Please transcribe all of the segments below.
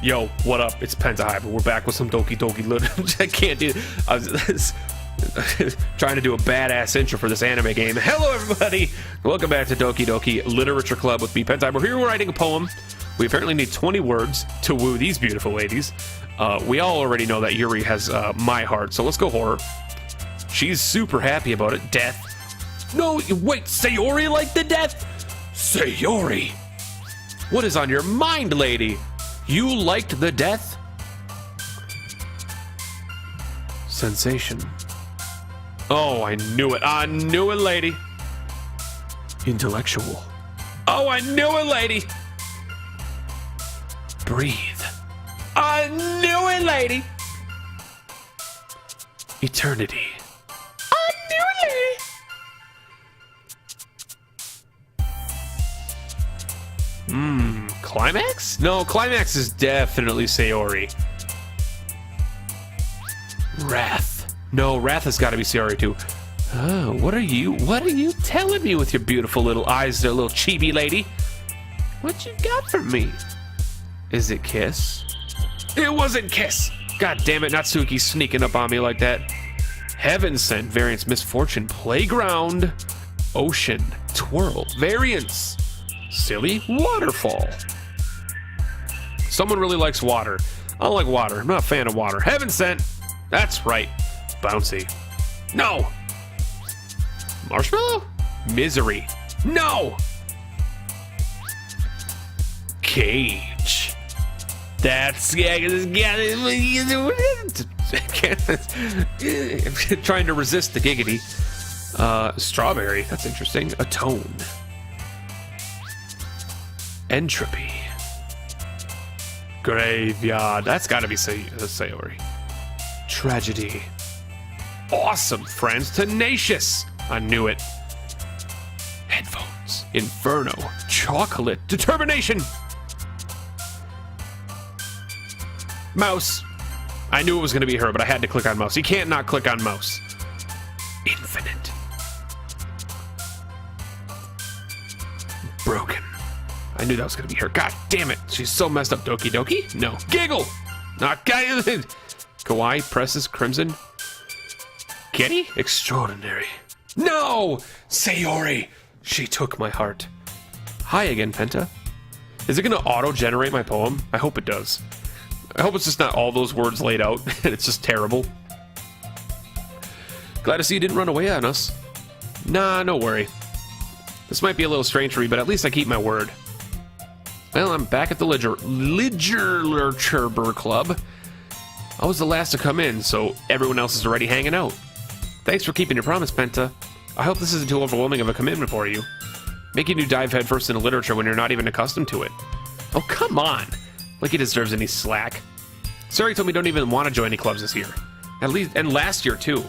Yo, what up? It's Penta but we're back with some Doki Doki. I can't do. I was trying to do a badass intro for this anime game. Hello, everybody. Welcome back to Doki Doki Literature Club with me, Penta. We're here writing a poem. We apparently need 20 words to woo these beautiful ladies. We all already know that Yuri has my heart, so let's go horror. She's super happy about it. Death. No, wait, Sayori like the death? Sayori. What is on your mind, lady? You liked the death? Sensation. Oh, I knew it. I knew it, lady. Intellectual. Oh, I knew it, lady. Breathe. I knew it, lady. Eternity. I knew it, lady. Climax? No, climax is definitely Sayori. Wrath. No, wrath has got to be Sayori too. Oh, what are you telling me with your beautiful little eyes there, little chibi lady? What you got for me? Is it kiss? It wasn't kiss! God damn it, Natsuki sneaking up on me like that. Heaven sent, variance, misfortune, playground, ocean, twirl, variance, silly, waterfall. Someone really likes water. I don't like water. I'm not a fan of water. Heaven sent. That's right. Bouncy. No. Marshmallow? Misery. No. Cage. That's trying to resist the giggity. Strawberry. That's interesting. Atone. Entropy. Graveyard. That's got to be Sayori. Tragedy. Awesome, friends. Tenacious. I knew it. Headphones. Inferno. Chocolate. Determination. Mouse. I knew it was going to be her, but I had to click on mouse. You can't not click on mouse. Infinite. Broken. I knew that was going to be her. God damn it. She's so messed up. Doki Doki? No. Giggle. Not Kawaii presses crimson. Kitty? Extraordinary. No! Sayori! She took my heart. Hi again, Penta. Is it going to auto-generate my poem? I hope it does. I hope it's just not all those words laid out and it's just terrible. Glad to see you didn't run away on us. Nah, no worry. This might be a little strange for me, but at least I keep my word. Well, I'm back at the Literature Club. I was the last to come in, so everyone else is already hanging out. Thanks for keeping your promise, Penta. I hope this isn't too overwhelming of a commitment for you. Making you dive headfirst into literature when you're not even accustomed to it. Oh, come on. Like he deserves any slack. Sayori told me don't even want to join any clubs this year. At least, and last year, too.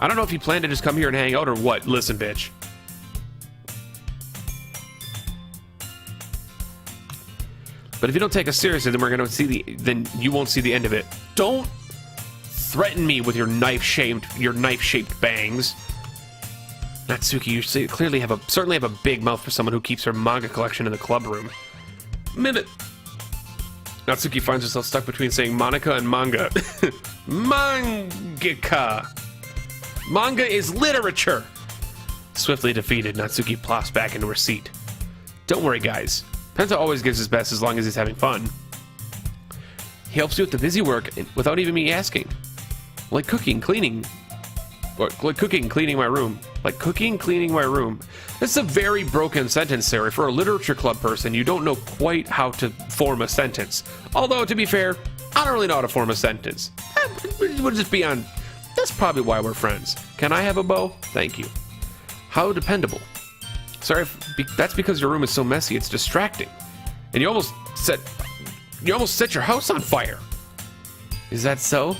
I don't know if you plan to just come here and hang out or what. Listen, bitch. But if you don't take us seriously, then then you won't see the end of it. Don't threaten me with your knife-shaped bangs. Natsuki, you certainly have a big mouth for someone who keeps her manga collection in the clubroom. Minute. Natsuki finds herself stuck between saying Monika and manga. Mangaka. Manga is literature. Swiftly defeated, Natsuki plops back into her seat. Don't worry, guys. Penta always gives his best as long as he's having fun. He helps you with the busy work without even me asking. Like cooking, cleaning. Or like cooking, cleaning my room. Like cooking, cleaning my room. This is a very broken sentence, Sarah. For a literature club person, you don't know quite how to form a sentence. Although, to be fair, I don't really know how to form a sentence. We'll just be on... That's probably why we're friends. Can I have a bow? Thank you. How dependable. Sorry, that's because your room is so messy, it's distracting. And you almost set your house on fire. Is that so?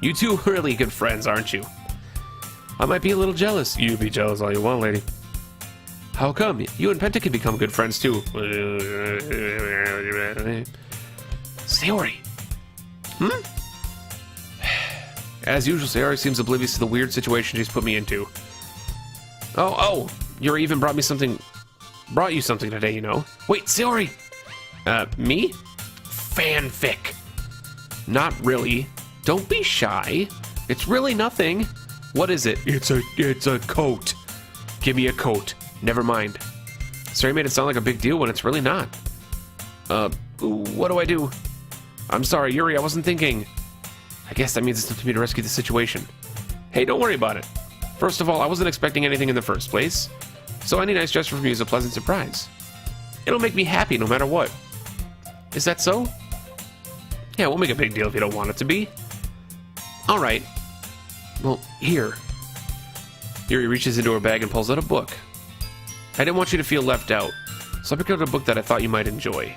You two are really good friends, aren't you? I might be a little jealous. You be jealous all you want, lady. How come? You and Penta can become good friends, too. Sayori. As usual, Sayori seems oblivious to the weird situation she's put me into. Oh, Yuri even brought you something today, you know. Wait, Sayori! Me? Fanfic. Not really. Don't be shy. It's really nothing. What is it? It's a coat. Give me a coat. Never mind. Sorry, made it sound like a big deal when it's really not. What do I do? I'm sorry, Yuri, I wasn't thinking. I guess that means it's up to me to rescue the situation. Hey, don't worry about it. First of all, I wasn't expecting anything in the first place, so any nice gesture from you is a pleasant surprise. It'll make me happy no matter what. Is that so? Yeah, we'll make a big deal if you don't want it to be. Alright. Well, here. Yuri reaches into her bag and pulls out a book. I didn't want you to feel left out, so I picked out a book that I thought you might enjoy.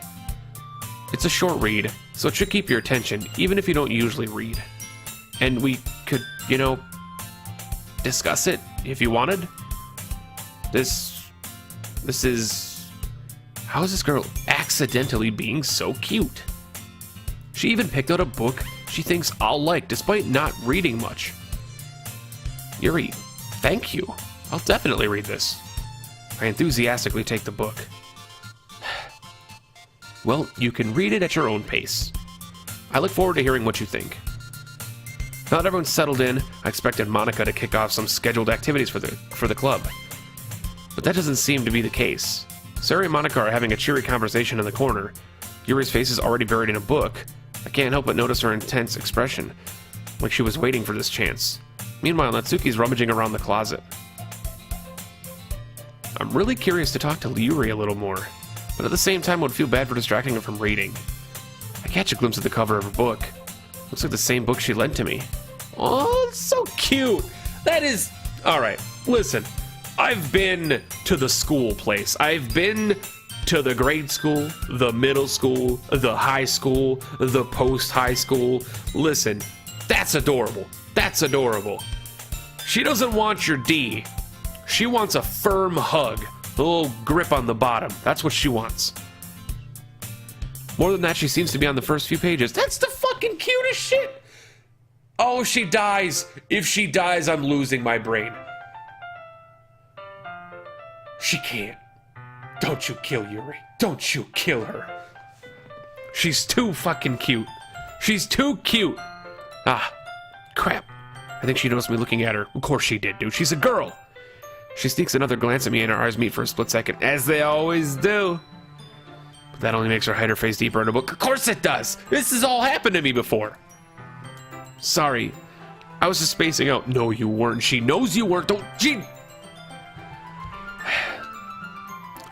It's a short read, so it should keep your attention, even if you don't usually read. And we could, discuss it if you wanted. This is... How is this girl accidentally being so cute? She even picked out a book she thinks I'll like, despite not reading much. Yuri, thank you. I'll definitely read this. I enthusiastically take the book. Well, you can read it at your own pace. I look forward to hearing what you think. Now that everyone's settled in, I expected Monika to kick off some scheduled activities for the club. But that doesn't seem to be the case. Sayori and Monika are having a cheery conversation in the corner. Yuri's face is already buried in a book. I can't help but notice her intense expression, like she was waiting for this chance. Meanwhile, Natsuki's rummaging around the closet. I'm really curious to talk to Yuri a little more, but at the same time would feel bad for distracting her from reading. I catch a glimpse of the cover of her book. Looks like the same book she lent to me. Oh, it's so cute! That is... Alright, listen. I've been to the school place. I've been to the grade school, the middle school, the high school, the post-high school. Listen, that's adorable. That's adorable. She doesn't want your D. She wants a firm hug. A little grip on the bottom. That's what she wants. More than that, she seems to be on the first few pages. That's the fucking cutest shit! Oh, she dies. If she dies, I'm losing my brain. She can't. Don't you kill Yuri. Don't you kill her. She's too fucking cute. She's too cute. Ah, crap. I think she noticed me looking at her. Of course she did, dude. She's a girl. She sneaks another glance at me and our eyes meet for a split second, as they always do. But that only makes her hide her face deeper in her book. Of course it does. This has all happened to me before. Sorry. I was just spacing out. No, you weren't. She knows you weren't. Don't... She...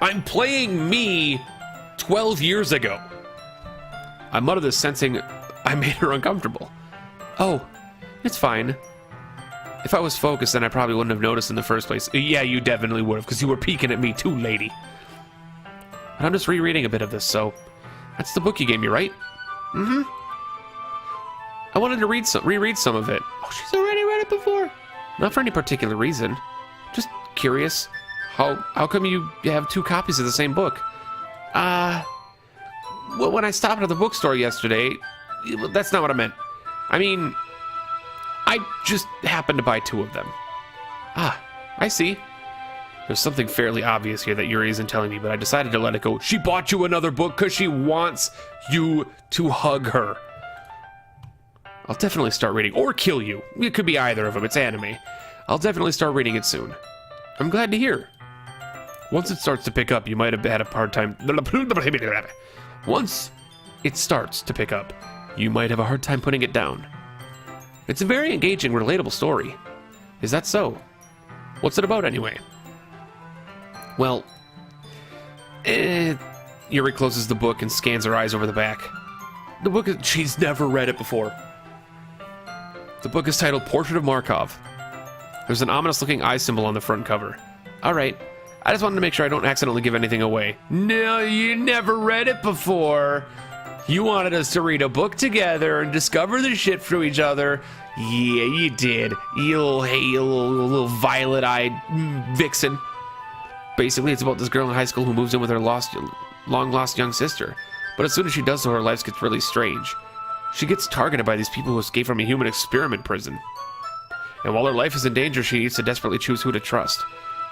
I'm playing me 12 years ago. I muttered this, sensing I made her uncomfortable. Oh, it's fine. If I was focused, then I probably wouldn't have noticed in the first place. Yeah, you definitely would have, because you were peeking at me too, lady. But I'm just rereading a bit of this, so... That's the book you gave me, right? Mm-hmm. I wanted to reread some of it. Oh, she's already read it before. Not for any particular reason. Just curious. How come you have two copies of the same book? Well, when I stopped at the bookstore yesterday, that's not what I meant. I mean, I just happened to buy two of them. Ah, I see. There's something fairly obvious here that Yuri isn't telling me, but I decided to let it go. She bought you another book because she wants you to hug her. I'll definitely start reading, or kill you. It could be either of them, it's anime. I'll definitely start reading it soon. I'm glad to hear. Once it starts to pick up, you might have had a hard time... Once it starts to pick up, you might have a hard time putting it down. It's a very engaging, relatable story. Is that so? What's it about, anyway? Well... Yuri closes the book and scans her eyes over the back. The book is... She's never read it before. The book is titled Portrait of Markov. There's an ominous-looking eye symbol on the front cover. Alright. I just wanted to make sure I don't accidentally give anything away. No, you never read it before. You wanted us to read a book together and discover the shit through each other. Yeah, you did. You little violet-eyed vixen. Basically, it's about this girl in high school who moves in with her long-lost young sister. But as soon as she does so, her life gets really strange. She gets targeted by these people who escape from a human experiment prison. And while her life is in danger, she needs to desperately choose who to trust.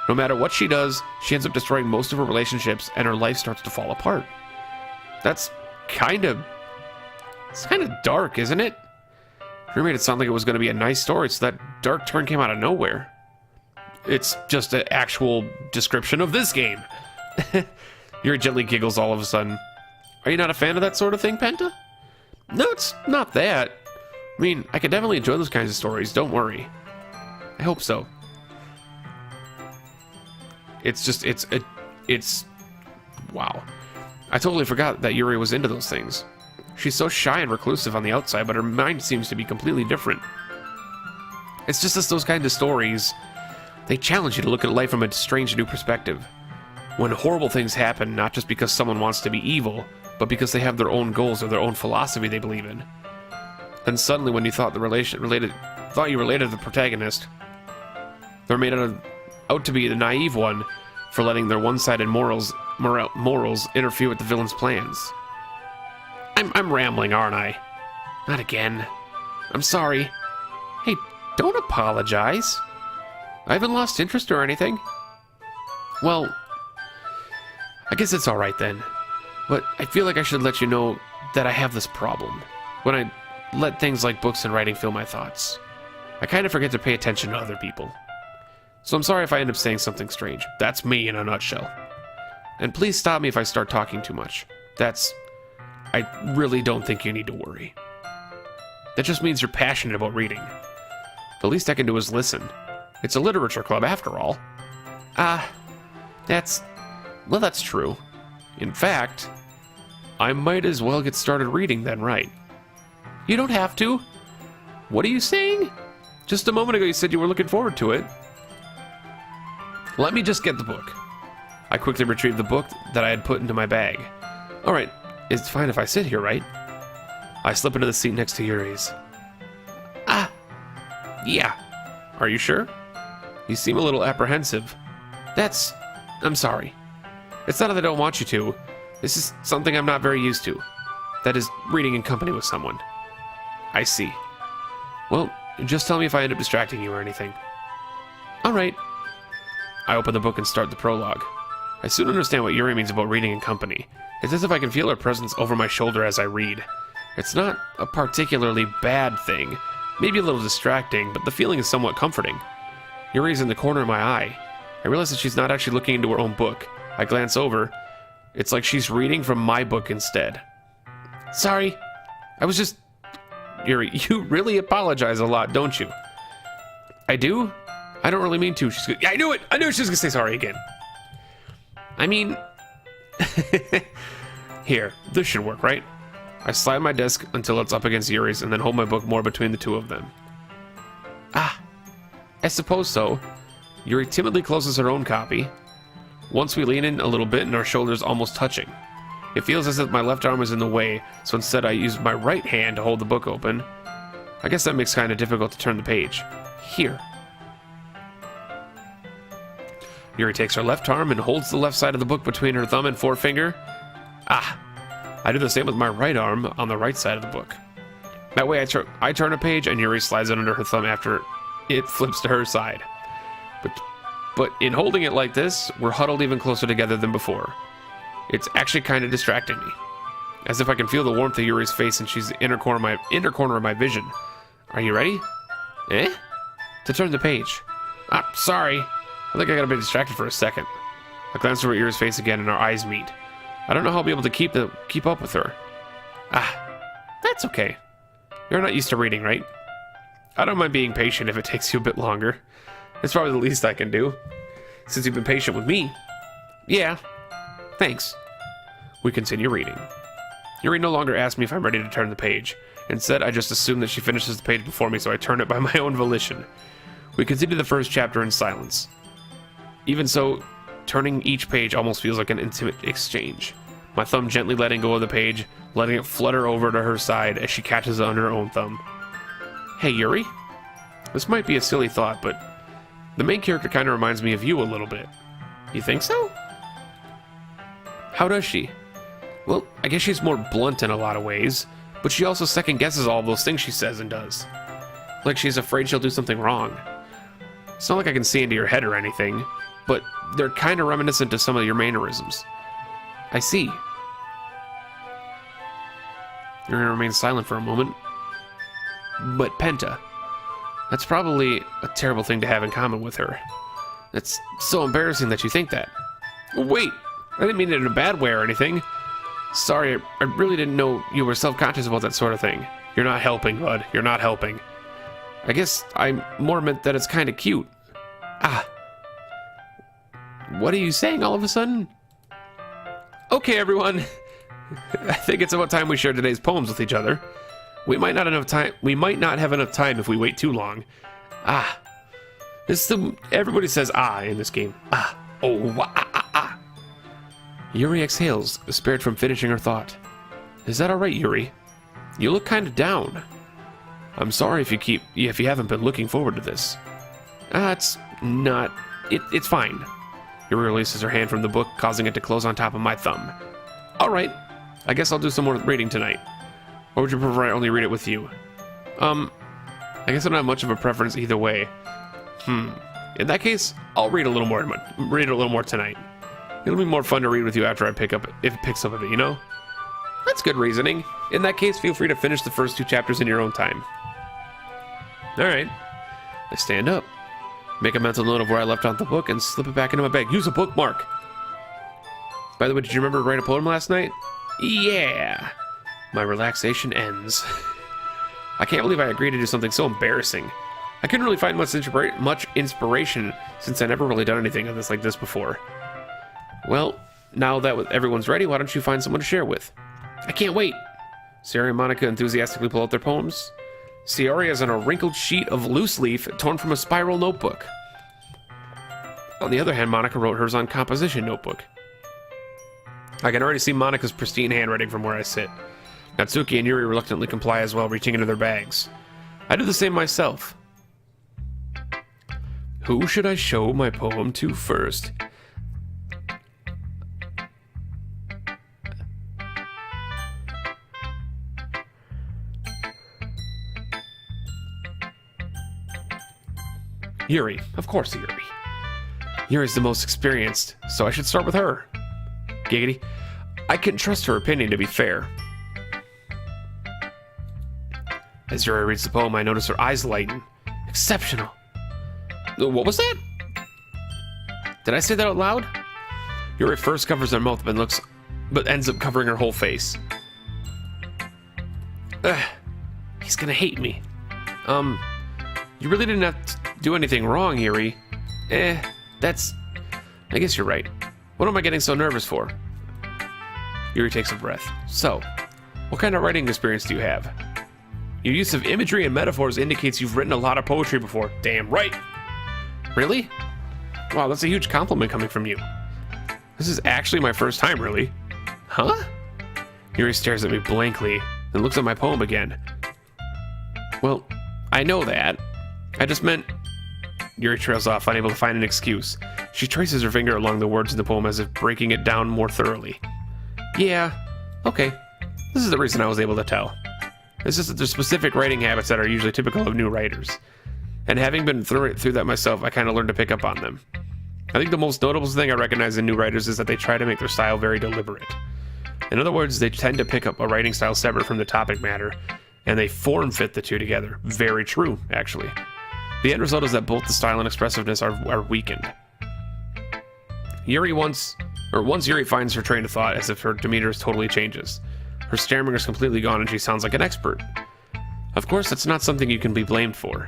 No matter what she does, she ends up destroying most of her relationships, and her life starts to fall apart. That's kind of... It's kind of dark, isn't it? You made it sound like it was going to be a nice story, so that dark turn came out of nowhere. It's just an actual description of this game. Yuri gently giggles all of a sudden. Are you not a fan of that sort of thing, Penta? No, it's not that. I mean, I could definitely enjoy those kinds of stories, don't worry. I hope so. It's wow. I totally forgot that Yuri was into those things. She's so shy and reclusive on the outside, but her mind seems to be completely different. It's just as those kinds of stories, they challenge you to look at life from a strange new perspective. When horrible things happen, not just because someone wants to be evil, but because they have their own goals or their own philosophy they believe in. And suddenly when you thought you related to the protagonist, they're made out to be the naive one for letting their one-sided morals interfere with the villain's plans. I'm rambling, aren't I? Not again. I'm sorry. Hey, don't apologize. I haven't lost interest or anything. Well, I guess it's alright then. But I feel like I should let you know that I have this problem. When I let things like books and writing fill my thoughts, I kind of forget to pay attention to other people. So I'm sorry if I end up saying something strange. That's me in a nutshell. And please stop me if I start talking too much. I really don't think you need to worry. That just means you're passionate about reading. The least I can do is listen. It's a literature club after all. That's true. In fact, I might as well get started reading then, right? You don't have to. What are you saying? Just a moment ago you said you were looking forward to it. Let me just get the book. I quickly retrieved the book that I had put into my bag. Alright, it's fine if I sit here, right? I slip into the seat next to Yuri's. Yeah. Are you sure? You seem a little apprehensive. I'm sorry. It's not that I don't want you to. This is something I'm not very used to. That is, reading in company with someone. I see. Well, just tell me if I end up distracting you or anything. Alright. I open the book and start the prologue. I soon understand what Yuri means about reading in company. It's as if I can feel her presence over my shoulder as I read. It's not a particularly bad thing. Maybe a little distracting, but the feeling is somewhat comforting. Yuri's in the corner of my eye. I realize that she's not actually looking into her own book. I glance over. It's like she's reading from my book instead. Sorry. I was just... Yuri, you really apologize a lot, don't you? I do? I don't really mean to. Yeah, I knew it! I knew she was gonna say sorry again. I mean... Here, this should work, right? I slide my desk until it's up against Yuri's and then hold my book more between the two of them. I suppose so. Yuri timidly closes her own copy. Once we lean in a little bit and our shoulders almost touching. It feels as if my left arm is in the way, so instead I use my right hand to hold the book open. I guess that makes it kind of difficult to turn the page. Here. Yuri takes her left arm and holds the left side of the book between her thumb and forefinger. I do the same with my right arm on the right side of the book. That way I turn a page and Yuri slides it under her thumb after it flips to her side. But in holding it like this, we're huddled even closer together than before. It's actually kind of distracting me. As if I can feel the warmth of Yuri's face and she's the inner corner of my vision. Are you ready? To turn the page. Sorry. I think I got a bit distracted for a second. I glance over at Yuri's face again and our eyes meet. I don't know how I'll be able to keep up with her. That's okay. You're not used to reading, right? I don't mind being patient if it takes you a bit longer. It's probably the least I can do. Since you've been patient with me. Yeah. Thanks. We continue reading. Yuri no longer asks me if I'm ready to turn the page. Instead, I just assume that she finishes the page before me, so I turn it by my own volition. We continue the first chapter in silence. Even so, turning each page almost feels like an intimate exchange. My thumb gently letting go of the page, letting it flutter over to her side as she catches it under her own thumb. Hey, Yuri? This might be a silly thought, but the main character kind of reminds me of you a little bit. You think so? How does she? Well, I guess she's more blunt in a lot of ways, but she also second-guesses all those things she says and does. Like she's afraid she'll do something wrong. It's not like I can see into your head or anything, but they're kind of reminiscent of some of your mannerisms. I see. Yuri remains silent for a moment. But Penta, that's probably a terrible thing to have in common with her. It's so embarrassing that you think that. Wait, I didn't mean it in a bad way or anything. Sorry, I really didn't know you were self-conscious about that sort of thing. You're not helping, bud. You're not helping. I guess I more meant that it's kind of cute. Ah. What are you saying all of a sudden? Okay, everyone. I think it's about time we share today's poems with each other. We might not have enough time if we wait too long. Ah. Everybody says ah in this game. Ah. Oh, ah, ah, ah. Yuri exhales, spared from finishing her thought. Is that alright, Yuri? You look kind of down. I'm sorry if you haven't been looking forward to this. It's fine. Yuri releases her hand from the book, causing it to close on top of my thumb. Alright, I guess I'll do some more reading tonight. Or would you prefer I only read it with you? I guess I don't have much of a preference either way. In that case, I'll read a little more tonight. It'll be more fun to read with you after if it picks up a bit, you know? That's good reasoning. In that case, feel free to finish the first 2 chapters in your own time. Alright. I stand up, make a mental note of where I left off the book, and slip it back into my bag. Use a bookmark! By the way, did you remember to write a poem last night? Yeah! My relaxation ends. I can't believe I agreed to do something so embarrassing. I couldn't really find much inspiration since I never really done anything like this before. Well, now that everyone's ready, why don't you find someone to share with? I can't wait! Sayori and Monika enthusiastically pull out their poems. Sayori is on a wrinkled sheet of loose leaf torn from a spiral notebook. On the other hand, Monika wrote hers on composition notebook. I can already see Monika's pristine handwriting from where I sit. Natsuki and Yuri reluctantly comply as well, reaching into their bags. I do the same myself. Who should I show my poem to first? Yuri. Of course, Yuri. Yuri's the most experienced, so I should start with her. Giggity. I can trust her opinion, to be fair. As Yuri reads the poem, I notice her eyes lighten. Exceptional. What was that? Did I say that out loud? Yuri first covers her mouth but ends up covering her whole face. He's gonna hate me. You really didn't have to do anything wrong, Yuri. I guess you're right. What am I getting so nervous for? Yuri takes a breath. So, what kind of writing experience do you have? Your use of imagery and metaphors indicates you've written a lot of poetry before. Damn right. Really? Wow, that's a huge compliment coming from you. This is actually my first time, really. Huh? Yuri stares at me blankly, then looks at my poem again. Well, I know that. I just meant... Yuri trails off, unable to find an excuse. She traces her finger along the words in the poem as if breaking it down more thoroughly. Yeah, okay. This is the reason I was able to tell. It's just that there's specific writing habits that are usually typical of new writers. And having been through that myself, I kind of learned to pick up on them. I think the most notable thing I recognize in new writers is that they try to make their style very deliberate. In other words, they tend to pick up a writing style separate from the topic matter, and they form fit the two together. Very true, actually. The end result is that both the style and expressiveness are weakened. Once Yuri finds her train of thought, as if her demeanor totally changes. Her stammer is completely gone and she sounds like an expert. Of course, that's not something you can be blamed for.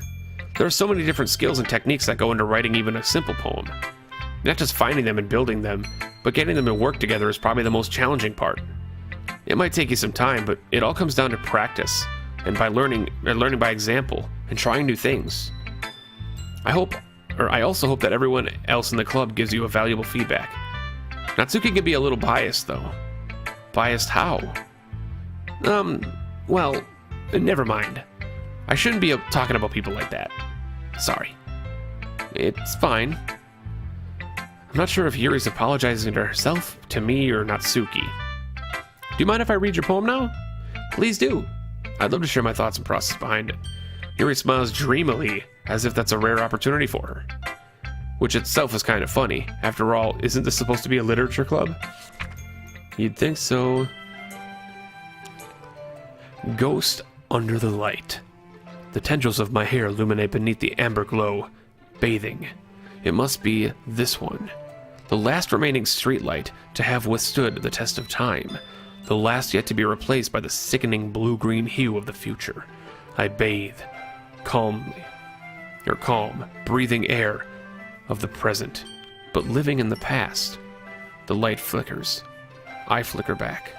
There are so many different skills and techniques that go into writing even a simple poem. Not just finding them and building them, but getting them to work together is probably the most challenging part. It might take you some time, but it all comes down to practice, and by learning by example, and trying new things. I also hope that everyone else in the club gives you a valuable feedback. Natsuki can be a little biased, though. Biased how? Well, never mind. I shouldn't be talking about people like that. Sorry. It's fine. I'm not sure if Yuri's apologizing to herself, to me, or Natsuki. Do you mind if I read your poem now? Please do. I'd love to share my thoughts and process behind it. Yuri smiles dreamily, as if that's a rare opportunity for her. Which itself is kind of funny. After all, isn't this supposed to be a literature club? You'd think so. Ghost under the light. The tendrils of my hair illuminate beneath the amber glow, bathing. It must be this one. The last remaining streetlight to have withstood the test of time. The last yet to be replaced by the sickening blue-green hue of the future. I bathe, calm, breathing air of the present, but living in the past. The light flickers. I flicker back.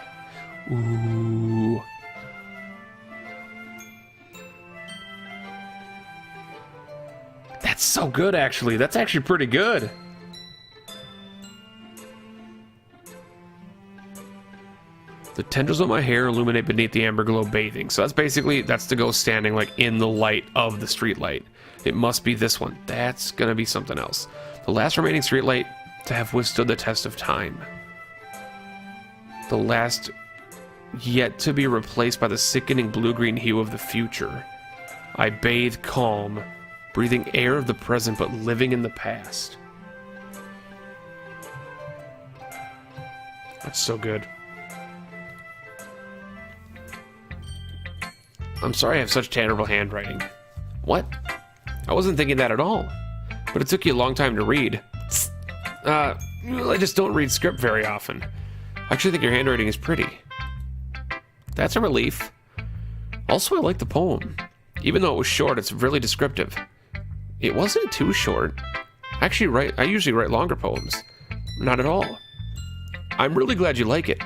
Ooh. That's so good, actually. That's actually pretty good. The tendrils of my hair illuminate beneath the amber glow, bathing. So that's the ghost standing like in the light of the street light. It must be this one. That's gonna be something else. The last remaining street light to have withstood the test of time. The last yet to be replaced by the sickening blue-green hue of the future. I bathe calm, breathing air of the present but living in the past. That's so good. I'm sorry I have such terrible handwriting. What? I wasn't thinking that at all. But it took you a long time to read. I just don't read script very often. I actually think your handwriting is pretty. That's a relief. Also, I like the poem. Even though it was short, it's really descriptive. It wasn't too short. I usually write longer poems. Not at all. I'm really glad you like it.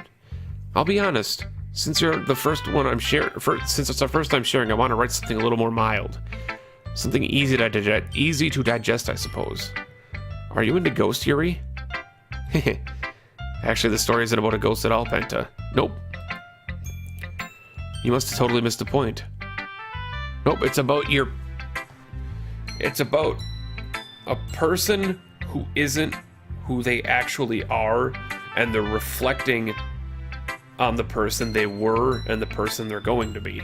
I'll be honest. Since you're the first one I'm sharing, since it's our first time sharing, I want to write something a little more mild. Something easy to digest, I suppose. Are you into ghost, Yuri? Actually, the story isn't about a ghost at all, Penta. Nope. You must have totally missed the point. Nope, it's about a person who isn't who they actually are, and they're reflecting on the person they were and the person they're going to be.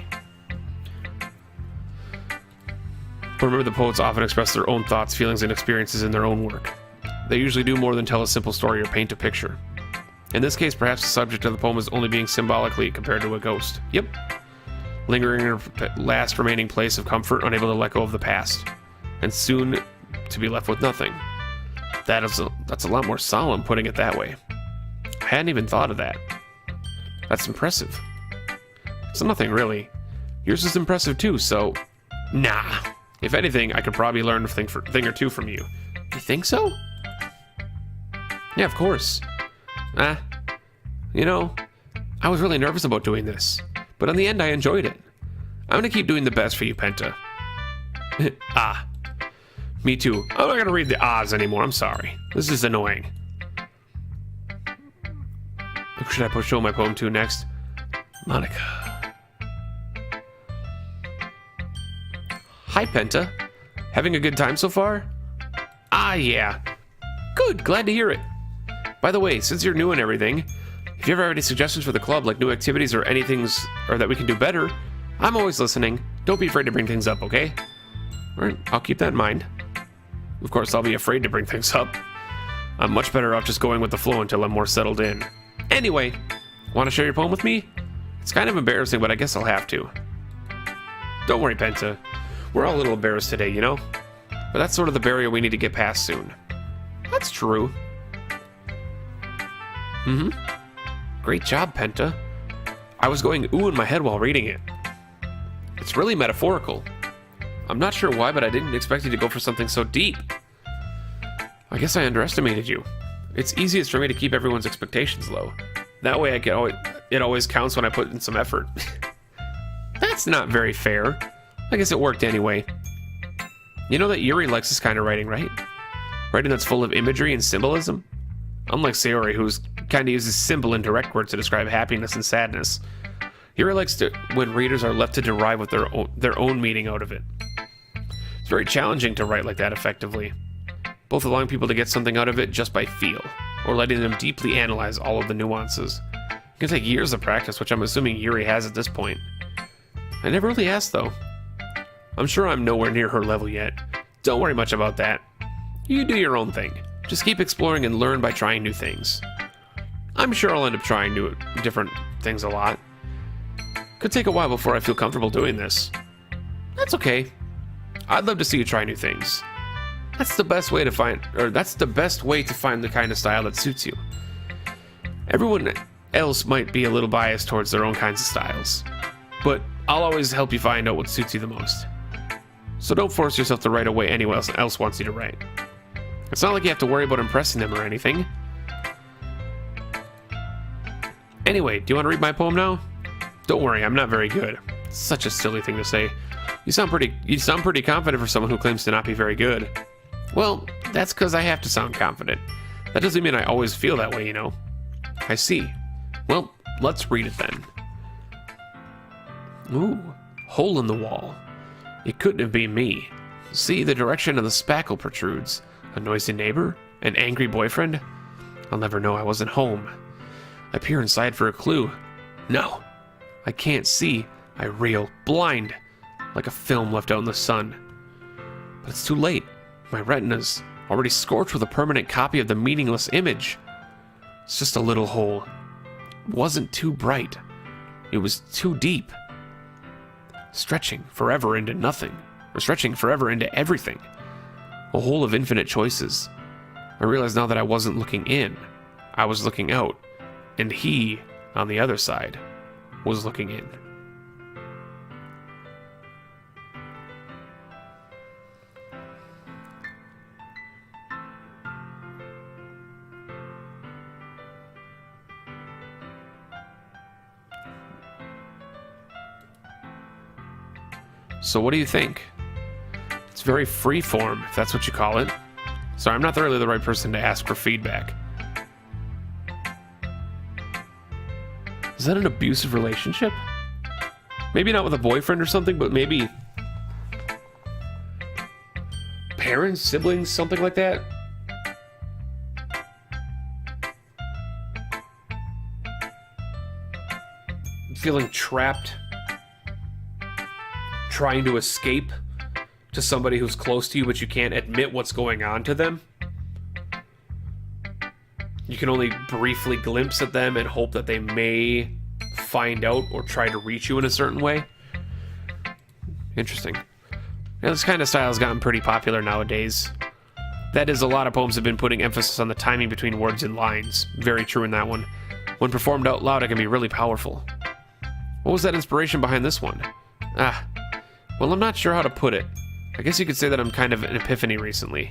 But remember, the poets often express their own thoughts, feelings, and experiences in their own work. They usually do more than tell a simple story or paint a picture. In this case, perhaps the subject of the poem is only being symbolically compared to a ghost. Yep. Lingering in her last remaining place of comfort, unable to let go of the past. And soon to be left with nothing. That's a lot more solemn, putting it that way. I hadn't even thought of that. That's impressive. It's nothing, really. Yours is impressive, too, so... Nah. If anything, I could probably learn a thing or two from you. You think so? Yeah, of course. You know, I was really nervous about doing this, but in the end I enjoyed it. I'm gonna keep doing the best for you, Penta. Me too. I'm not gonna read the ahs anymore, I'm sorry. This is annoying. Who should I show my poem to next? Monika. Hi, Penta. Having a good time so far? Yeah. Good, glad to hear it. By the way, since you're new and everything, if you ever have any suggestions for the club, like new activities or or that we can do better, I'm always listening. Don't be afraid to bring things up, okay? Alright, I'll keep that in mind. Of course, I'll be afraid to bring things up. I'm much better off just going with the flow until I'm more settled in. Anyway, want to share your poem with me? It's kind of embarrassing, but I guess I'll have to. Don't worry, Penta. We're all a little embarrassed today, you know? But that's sort of the barrier we need to get past soon. That's true. Great job, Penta. I was going ooh in my head while reading it. It's really metaphorical. I'm not sure why, but I didn't expect you to go for something so deep. I guess I underestimated you. It's easiest for me to keep everyone's expectations low. That way it always counts when I put in some effort. That's not very fair. I guess it worked anyway. You know that Yuri likes this kind of writing, right? Writing that's full of imagery and symbolism? Unlike Sayori, who's kind of uses simple and direct words to describe happiness and sadness. Yuri likes when readers are left to derive with their own meaning out of it. It's very challenging to write like that effectively, both allowing people to get something out of it just by feel, or letting them deeply analyze all of the nuances. It can take years of practice, which I'm assuming Yuri has at this point. I never really asked, though. I'm sure I'm nowhere near her level yet. Don't worry much about that. You do your own thing. Just keep exploring and learn by trying new things. I'm sure I'll end up trying different things a lot. Could take a while before I feel comfortable doing this. That's okay. I'd love to see you try new things. That's the best way to find the kind of style that suits you. Everyone else might be a little biased towards their own kinds of styles, but I'll always help you find out what suits you the most. So don't force yourself to write away anyone else wants you to write. It's not like you have to worry about impressing them or anything. Anyway, do you want to read my poem now? Don't worry, I'm not very good. It's such a silly thing to say. You sound pretty confident for someone who claims to not be very good. Well, that's because I have to sound confident. That doesn't mean I always feel that way, you know. I see. Well, let's read it then. Ooh, hole in the wall. It couldn't have been me. See, the direction of the spackle protrudes. A noisy neighbor? An angry boyfriend? I'll never know I wasn't home. I peer inside for a clue. No, I can't see. I reel, blind, like a film left out in the sun. But it's too late. My retina's already scorched with a permanent copy of the meaningless image. It's just a little hole. It wasn't too bright. It was too deep. Stretching forever into nothing, or stretching forever into everything. A hole of infinite choices. I realize now that I wasn't looking in. I was looking out. And he, on the other side, was looking in. So what do you think? It's very freeform, if that's what you call it. Sorry, I'm not really the right person to ask for feedback. Is that an abusive relationship? Maybe not with a boyfriend or something, but maybe parents, siblings, something like that? Feeling trapped, trying to escape to somebody who's close to you, but you can't admit what's going on to them. You can only briefly glimpse at them and hope that they may find out or try to reach you in a certain way. Interesting. Yeah, this kind of style has gotten pretty popular nowadays. That is, a lot of poems have been putting emphasis on the timing between words and lines. Very true in that one. When performed out loud, it can be really powerful. What was that inspiration behind this one? Well, I'm not sure how to put it. I guess you could say that I'm kind of an epiphany recently.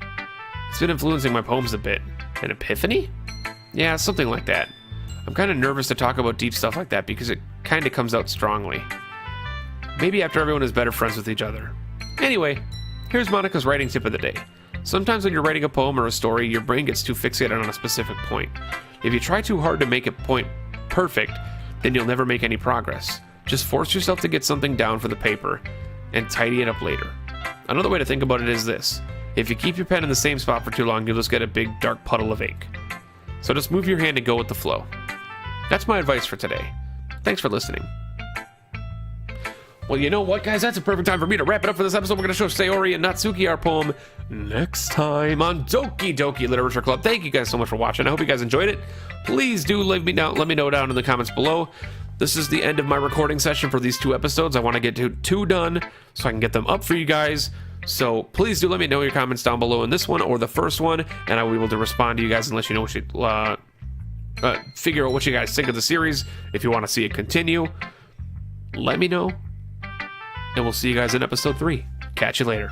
It's been influencing my poems a bit. An epiphany? Yeah, something like that. I'm kind of nervous to talk about deep stuff like that because it kind of comes out strongly. Maybe after everyone is better friends with each other. Anyway, here's Monika's writing tip of the day. Sometimes when you're writing a poem or a story, your brain gets too fixated on a specific point. If you try too hard to make a point perfect, then you'll never make any progress. Just force yourself to get something down for the paper and tidy it up later. Another way to think about it is this. If you keep your pen in the same spot for too long, you'll just get a big dark puddle of ink. So just move your hand and go with the flow. That's my advice for today. Thanks for listening. Well, you know what, guys? That's a perfect time for me to wrap it up for this episode. We're going to show Sayori and Natsuki our poem next time on Doki Doki Literature Club. Thank you guys so much for watching. I hope you guys enjoyed it. Please do let me know down in the comments below. This is the end of my recording session for these 2 episodes. I want to get to 2 done so I can get them up for you guys. So please do let me know your comments down below in this one or the first one, and I will be able to respond to you guys and let you know what you figure out what you guys think of the series. If you want to see it continue, let me know, and we'll see you guys in episode 3. Catch you later.